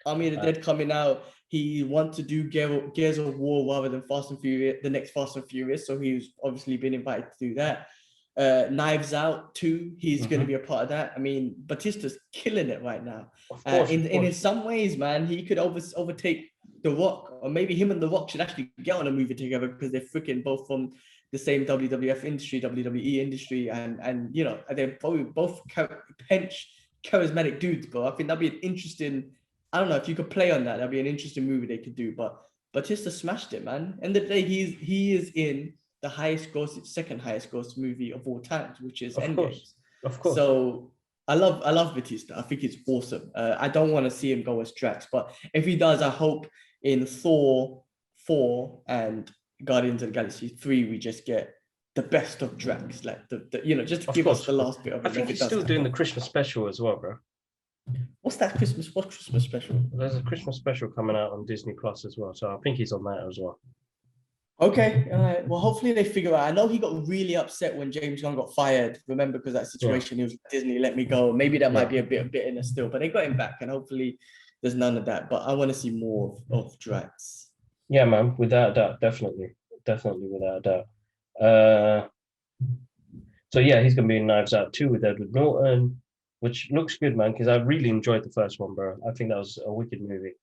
Army of the Dead coming out. He wants to do Gears of War rather than Fast and Furious, the next Fast and Furious. So he's obviously been invited to do that. Knives Out 2, he's going to be a part of that. I mean, Batista's killing it right now. Of course. In some ways, man, he could overtake The Rock, or maybe him and The Rock should actually get on a movie together, because they're freaking both from the same WWF industry, WWE industry, and they're probably both charismatic dudes, bro. I think that'd be an interesting. I don't know if you could play on that. That'd be an interesting movie they could do. But Batista smashed it, man. End of the day, he is in the second highest gross movie of all time, which is Endgame. Of course. So I love Batista. I think it's awesome. I don't want to see him go as Drax, but if he does, I hope in Thor 4 and Guardians of the Galaxy 3 we just get the best of Drax, like just to give us the last bit of it. I think he's still doing the Christmas special as well, bro. What's that Christmas special? There's a Christmas special coming out on Disney Plus as well, so I think he's on that as well. Okay, all right. Well, hopefully they figure out. I know he got really upset when James Gunn got fired. Remember, because that situation, he was like, Disney, let me go. Maybe that might be a bit of bitterness still, but they got him back, and hopefully there's none of that. But I want to see more of Drax. Yeah, man, without a doubt, definitely without a doubt. So yeah, he's gonna be in Knives Out 2 with Edward Norton, which looks good, man, because I really enjoyed the first one, bro. I think that was a wicked movie.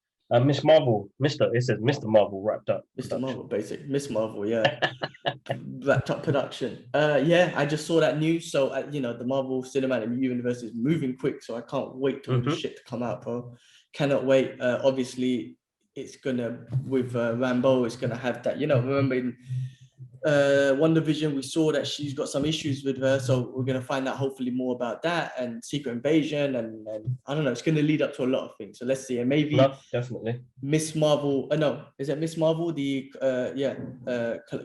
Miss Marvel, it says Mr. Marvel wrapped up. Mr. Marvel, basic. Miss Marvel, yeah. Wrapped up production. Yeah, I just saw that news. So, the Marvel Cinematic Universe is moving quick. So I can't wait for the shit to come out, bro. Cannot wait. Obviously, it's going to, with Rambo, it's going to have that, remember WandaVision, we saw that she's got some issues with her, so we're gonna find out hopefully more about that, and Secret Invasion, and I don't know, it's gonna lead up to a lot of things. So let's see, and maybe definitely Miss Marvel. No, is it Miss Marvel? The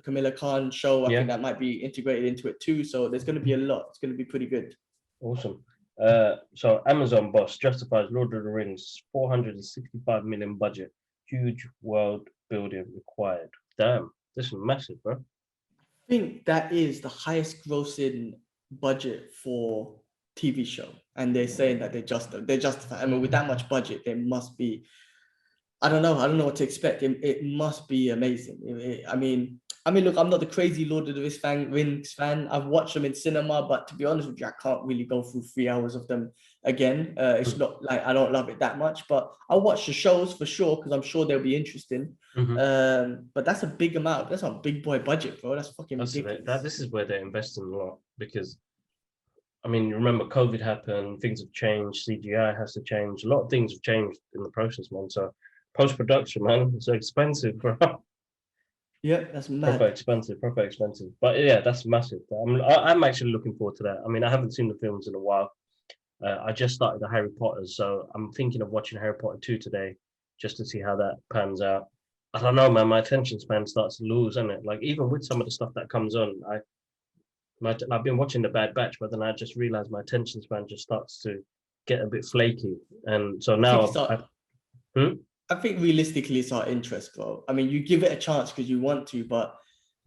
Camilla Khan show. I think that might be integrated into it too. So there's gonna be a lot. It's gonna be pretty good. Awesome. So Amazon boss justifies Lord of the Rings 465 million budget, huge world building required. Damn, this is massive, bro. I think that is the highest grossing budget for TV show, and they're saying that they're justified. I mean, with that much budget, there must be. I don't know what to expect. It must be amazing. I mean, look, I'm not the crazy Lord of the Rings fan. I've watched them in cinema, but to be honest with you, I can't really go through 3 hours of them again. It's not like I don't love it that much, but I'll watch the shows for sure because I'm sure they'll be interesting. But that's a big amount. That's a big boy budget, bro. That's fucking ridiculous. This is where they're investing a lot because, I mean, you remember COVID happened, things have changed, CGI has to change. A lot of things have changed in the process, man. So post-production, man, it's expensive, bro. Yeah, that's mad. Proper expensive. But yeah, that's massive. I'm actually looking forward to that. I mean, I haven't seen the films in a while. I just started the Harry Potter, so I'm thinking of watching Harry Potter 2 today, just to see how that pans out. I don't know, man. My attention span starts to lose, isn't it? Like even with some of the stuff that comes on, I've been watching The Bad Batch, but then I just realized my attention span just starts to get a bit flaky, and so now I think realistically it's our interest, bro. I mean, you give it a chance because you want to, but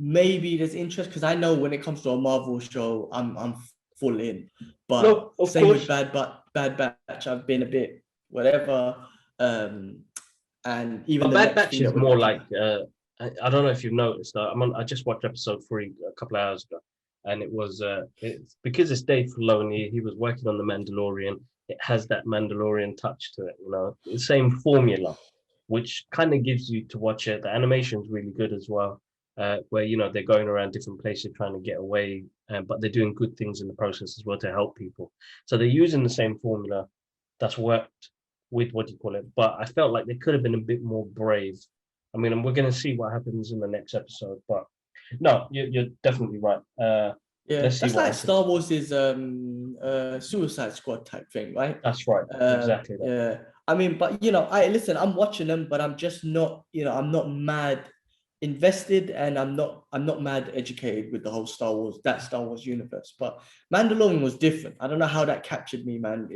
maybe there's interest because I know when it comes to a Marvel show, I'm full in. But no, same with Bad Batch, I've been a bit whatever. And even Bad Batch is more like I don't know if you've noticed. I just watched episode 3 a couple of hours ago, and it was it's because it's Dave Filoni. He was working on the Mandalorian. It has that Mandalorian touch to it, you know, the same formula, which kind of gives you to watch it. The animation is really good as well, where, you know, they're going around different places trying to get away, but they're doing good things in the process as well to help people. So they're using the same formula that's worked with but I felt like they could have been a bit more brave. I mean, and we're going to see what happens in the next episode, but no, you're definitely right. Yeah, that's like Star Wars is Suicide Squad type thing, right? That's right, exactly. Yeah, I mean, but you know, I'm watching them, but I'm just not, you know, I'm not mad invested, and I'm not mad educated with the whole Star Wars universe. But Mandalorian was different. I don't know how that captured me, man.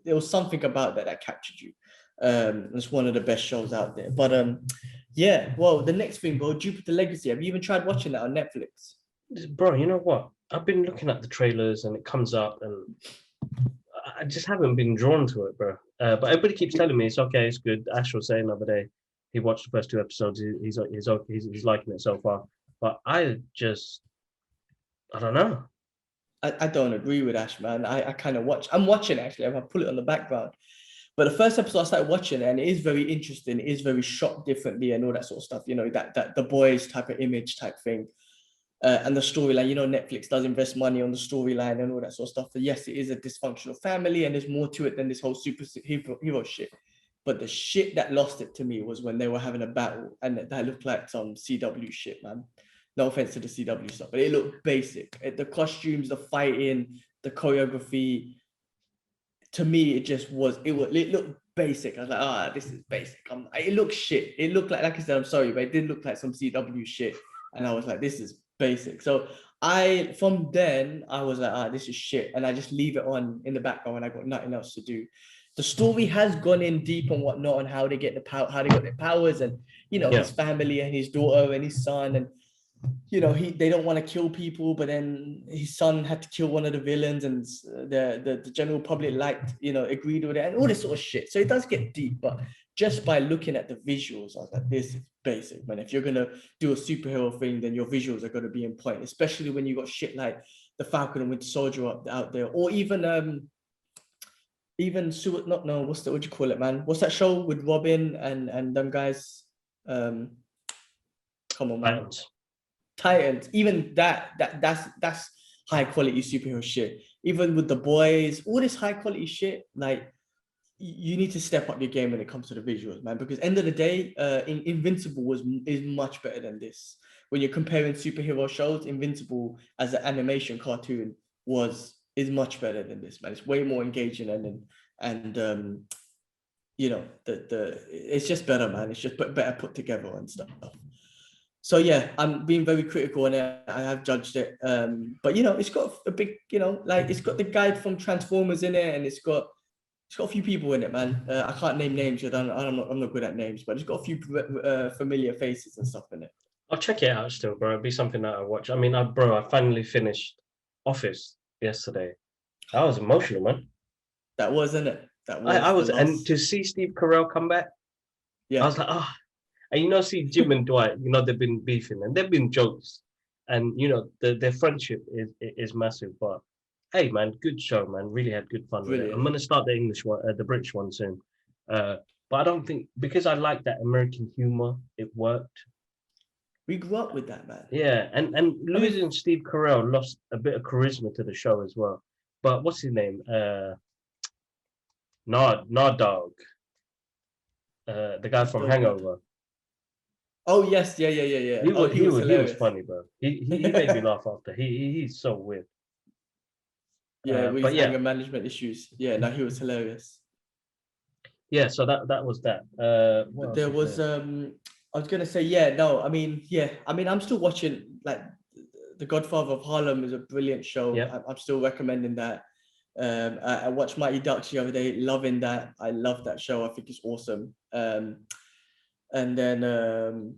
There was something about that captured you. It's one of the best shows out there. But yeah, well, the next thing, bro, Jupiter Legacy. Have you even tried watching that on Netflix? Bro, you know what? I've been looking at the trailers and it comes up, and I just haven't been drawn to it, bro. But everybody keeps telling me it's okay, it's good. Ash was saying the other day, he watched the first 2 episodes. He's liking it so far. But I don't know. I don't agree with Ash, man. I kind of watch. I'm watching actually. I pull it on the background. But the first episode I started watching, and it is very interesting. It is very shot differently and all that sort of stuff. You know, that the boys type of image type thing. And the storyline, you know, Netflix does invest money on the storyline and all that sort of stuff. But yes, it is a dysfunctional family, and there's more to it than this whole superhero shit. But the shit that lost it to me was when they were having a battle, and that looked like some CW shit, man. No offense to the CW stuff, but it looked basic. The costumes, the fighting, the choreography. To me, it looked basic. I was like, this is basic. It looked shit. It looked like I said, I'm sorry, but it did look like some CW shit. And I was like, this is basic. So from then I was like, this is shit, and I just leave it on in the background when I got nothing else to do. The story has gone in deep and whatnot, and how they get how they got their powers, and you know, his family and his daughter and his son, and you know, they don't want to kill people, but then his son had to kill one of the villains, and the general public agreed with it, and all this sort of shit. So it does get deep, but just by looking at the visuals, I was like, this is basic, man. If you're gonna do a superhero thing, then your visuals are gonna be in point, especially when you got shit like the Falcon and Winter Soldier out there, or even what do you call it, man? What's that show with Robin and them guys? Come on, man. Titans. Even that's high quality superhero shit. Even with the boys, all this high quality shit, like you need to step up your game when it comes to the visuals, man. Because end of the day, Invincible is much better than this. when you're comparing superhero shows, Invincible as an animation cartoon is much better than this, man. It's way more engaging and you know, it's just better, man. It's just better put together and stuff. So yeah, I'm being very critical on it. I have judged it, but you know, it's got a big, you know, like it's got the guy from Transformers in it, and it's got a few people in it, man. I can't name names. I'm not good at names, but it's got a few familiar faces and stuff in it. I'll check it out still, bro. It'd be something that I watch. I mean, I finally finished Office yesterday. That was emotional, man. That wasn't it. I was, and to see Steve Carell come back, yeah, I was like, ah. And you know, see Jim and Dwight, you know, they've been beefing and they've been jokes, and you know, their friendship is massive. But hey, man, good show, man. Really had good fun with it. I'm gonna start the English one, the British one soon. But I don't think, because I like that American humor, it worked. We grew up with that, man. Yeah, and losing Steve Carell lost a bit of charisma to the show as well. But what's his name? Dog. The guy from Hangover. Oh yes, yeah. He was funny, bro. He made me laugh after. He's so weird. Yeah, with his anger management issues. Yeah, no, he was hilarious. Yeah, so that was that. But there was I was gonna say, yeah, no, I mean, I'm still watching, like, The Godfather of Harlem is a brilliant show. Yeah. I'm still recommending that. I watched Mighty Ducks the other day, loving that. I love that show. I think it's awesome. And then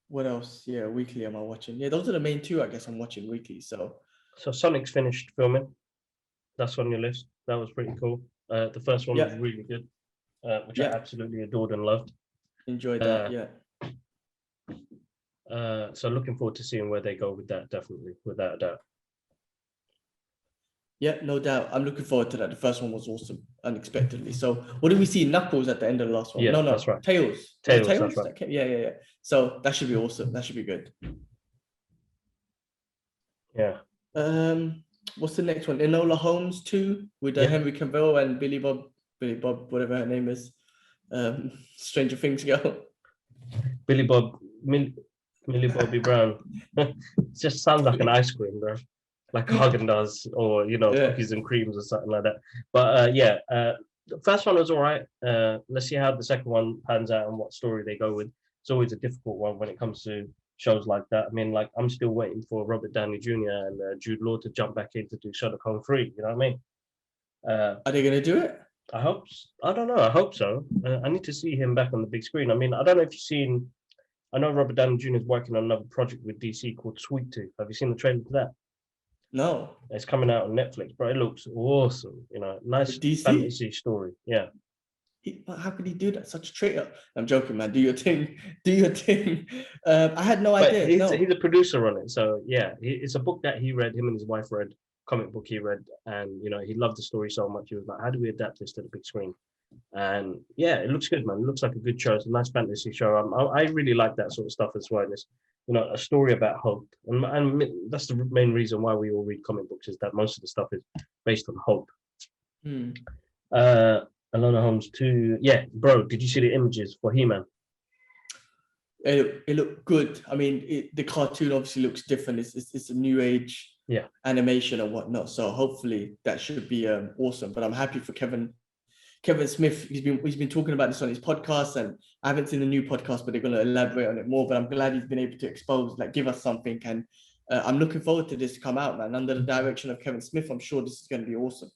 what else? Yeah, weekly am I watching? Yeah, those are the main two I guess I'm watching weekly. So Sonic's finished filming. That's on your list. That was pretty cool. The first one was really good, which I absolutely adored and loved. Enjoyed that, yeah. So looking forward to seeing where they go with that, definitely, without a doubt. Yeah, no doubt. I'm looking forward to that. The first one was awesome, unexpectedly. So what did we see? Knuckles at the end of the last one? Yeah, no, that's right. Tails. Tails, that's right. Yeah. So that should be awesome. That should be good. Yeah. What's the next one? Enola Holmes 2 with Henry Cavill and Billy Bob, whatever her name is. Stranger Things girl. Millie Bobby Brown. It just sounds like an ice cream, bro. Like Haagen-Dazs or, you know, cookies and creams or something like that. But the first one was all right. Let's see how the second one pans out and what story they go with. It's always a difficult one when it comes to shows like that. I mean, like, I'm still waiting for Robert Downey Jr. and Jude Law to jump back in to do Sherlock Holmes 3. You know what I mean? Are they going to do it? I don't know. I hope so. I need to see him back on the big screen. I mean, I don't know if you've seen. I know Robert Downey Jr. is working on another project with DC called Sweet Tooth. Have you seen the trailer for that? No. It's coming out on Netflix, bro. It looks awesome. You know, nice fantasy story. Yeah. How could he do that? Such a traitor. I'm joking, man. Do your thing. I had no idea. He's a producer on it. So yeah, it's a book that he read. Him and his wife read. Comic book he read, and you know, he loved the story so much. He was like, how do we adapt this to the big screen? And yeah, it looks good, man. It looks like a good show. It's a nice fantasy show. I really like that sort of stuff as well. It's, you know, a story about hope, and that's the main reason why we all read comic books, is that most of the stuff is based on hope. Enola Holmes 2. Yeah, bro, did you see the images for He-Man? It looked good. I mean, the cartoon obviously looks different. It's a new age animation and whatnot. So hopefully that should be awesome. But I'm happy for Kevin Smith. He's been talking about this on his podcast, and I haven't seen the new podcast, but they're going to elaborate on it more. But I'm glad he's been able to give us something. And I'm looking forward to this to come out, man. Under the direction of Kevin Smith, I'm sure this is going to be awesome.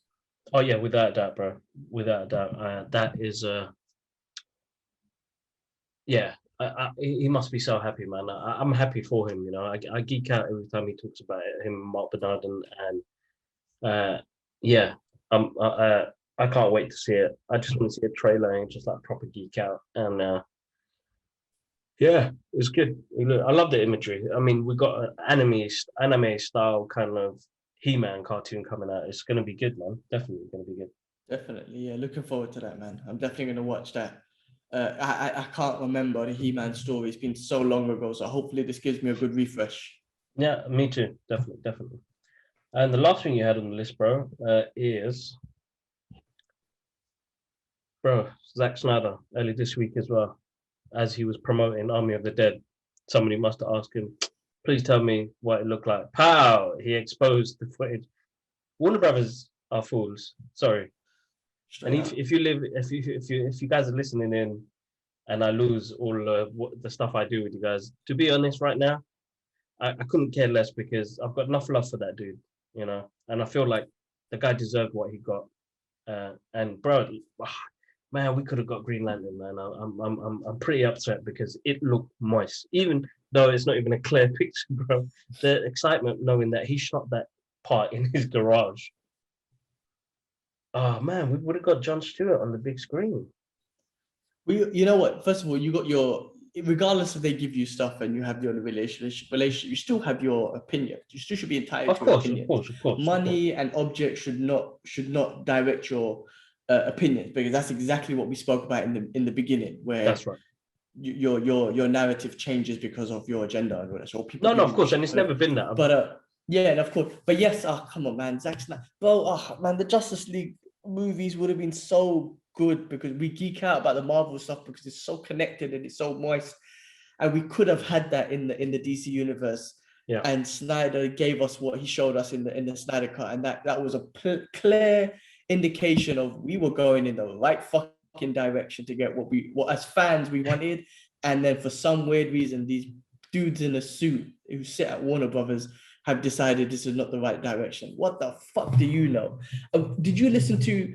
Oh yeah, without a doubt, bro. Without a doubt. That is he must be so happy, man. I'm happy for him, you know. I geek out every time he talks about it, him and Mark Bernard, and I can't wait to see it. I just want to see a trailer and just like proper geek out. And it's good. I love the imagery. I mean, we got an anime style kind of He-Man cartoon coming out. It's gonna be good, man. Definitely gonna be good. Definitely, yeah. Looking forward to that, man. I'm definitely gonna watch that. I can't remember the He-Man story. It's been so long ago, so hopefully this gives me a good refresh. Yeah, me too. Definitely. And the last thing you had on the list, bro, is Zack Snyder early this week as well, as he was promoting Army of the Dead. Somebody must have asked him, Please tell me what it looked like. Pow! He exposed the footage. Warner Brothers are fools. Sorry. Straight And up. if you guys are listening in, and I lose all the stuff I do with you guys, to be honest, right now, I couldn't care less because I've got enough love for that dude, and I feel like the guy deserved what he got. And bro, man, we could have got Green Lantern, man. I'm pretty upset because it looked moist, even though it's not even a clear picture, bro. The excitement knowing that he shot that part in his garage. Oh man, we would have got Jon Stewart on the big screen. You know what? First of all, you got your, regardless if they give you stuff and you have your relationship, you still have your opinion. You still should be entitled to your opinion. Of course. Money and objects should not direct your opinions, because that's exactly what we spoke about in the beginning, where that's right. Your narrative changes because of your agenda and whatever. So people. No, of course, and it's never been that. But yeah, and of course, but yes, come on, man, Zack Snyder, bro, man, the Justice League movies would have been so good, because we geek out about the Marvel stuff because it's so connected and it's so moist, and we could have had that in the DC universe. Yeah. And Snyder gave us what he showed us in the Snyder cut, and that was a clear indication of we were going in the right fucking direction to get what as fans we wanted. And then for some weird reason, these dudes in a suit who sit at Warner Brothers have decided this is not the right direction. What the fuck do you know? Did you listen to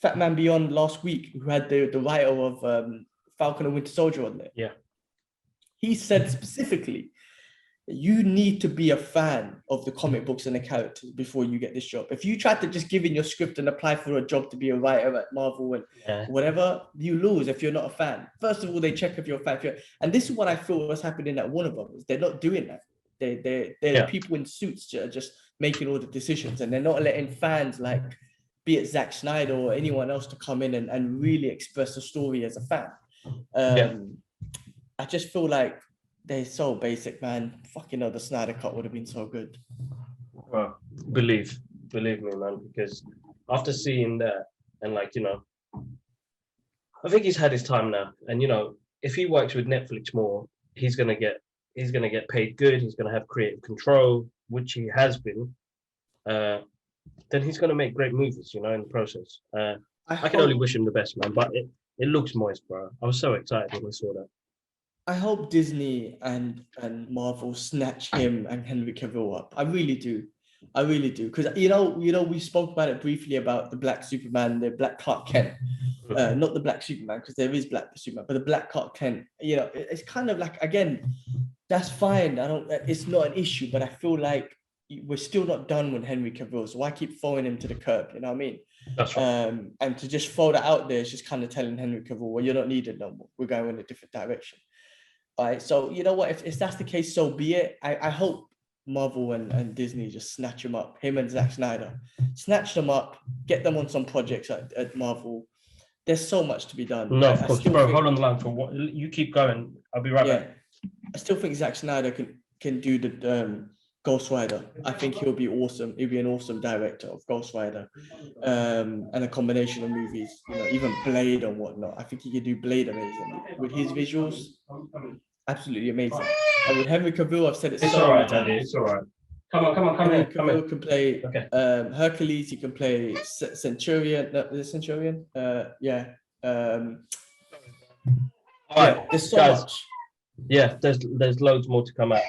Fat Man Beyond last week, who had the writer of Falcon and Winter Soldier on there? Yeah. He said specifically, you need to be a fan of the comic books and the characters before you get this job. If you try to just give in your script and apply for a job to be a writer at Marvel and whatever, you lose if you're not a fan. First of all, they check if you're a fan. And this is what I feel was happening at Warner Brothers. They're not doing that. They're people in suits just making all the decisions, and they're not letting fans, like, be it Zack Snyder or anyone else, to come in and really express the story as a fan. I just feel like they're so basic, man. Fucking hell, the Snyder Cut would have been so good. Well, believe me, man, because after seeing that, and I think he's had his time now. And if he works with Netflix more, he's gonna get paid good. He's gonna have creative control, which he has been. Then he's gonna make great movies, in the process. I can only wish him the best, man. But it looks moist, bro. I was so excited when I saw that. I hope Disney and Marvel snatch him and Henry Cavill up. I really do. Because we spoke about it briefly about the Black Superman, the Black Clark Kent. Not the Black Superman, because there is Black Superman, but the Black Clark Kent. It's kind of like, again, that's fine. It's not an issue, but I feel like we're still not done with Henry Cavill. So why keep throwing him to the curb? You know what I mean? That's right. And to just throw that out there is just kind of telling Henry Cavill, well, you're not needed no more. We're going in a different direction. All right. So you know what? If that's the case, so be it. I hope Marvel and Disney just snatch him up. Him and Zack Snyder, snatch them up. Get them on some projects at Marvel. There's so much to be done. No, of course, bro. Hold on the line for what you keep going. I'll be right back. I still think Zack Snyder can do the Ghost Rider. I think he'll be awesome. He'll be an awesome director of Ghost Rider, and a combination of movies. Even Blade and whatnot. I think he could do Blade amazing with his visuals. Absolutely amazing. And with Henry Cavill, I've said it's so alright, Daddy. It's all right. Come on. Henry Cavill can play Okay. Hercules. He can play Centurion. The Centurion. All right, there's so guys, much. Yeah, there's loads more to come out.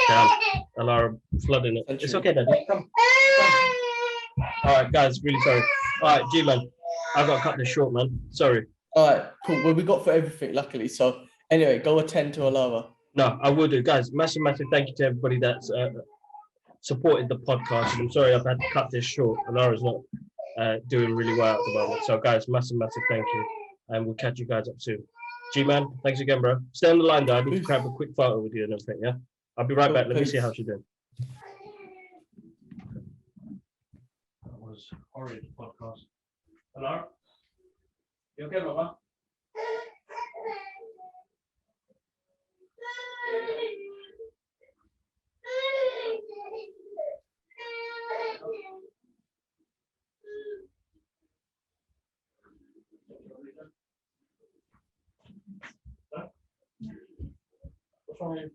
Damn, Alara flooding it. It's okay, Daddy. Come. All right, guys, really sorry. All right, G-Man, I've got to cut this short, man. Sorry. All right, cool. Well, we got for everything, luckily. So anyway, go attend to Alara. No, I will do. Guys, massive thank you to everybody that's supported the podcast. I'm sorry I've had to cut this short. Alara's not doing really well at the moment. So, guys, massive thank you. And we'll catch you guys up soon. G-Man, thanks again, bro. Stay on the line, though. I need to grab a quick photo with you and everything, yeah? I'll be right back. Let me see how she's doing. That was a horrid podcast. Alara? You okay, Mama? 5.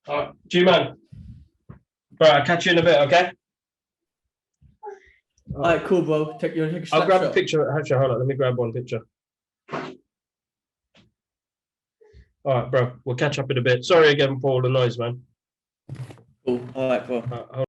All right, G-Man. Right, I'll catch you in a bit, okay? All right, cool, bro. Take a I'll grab snapshot. a picture. Actually, hold on. Let me grab one picture. All right, bro. We'll catch up in a bit. Sorry again for all the noise, man. Cool. All right, bro. Hold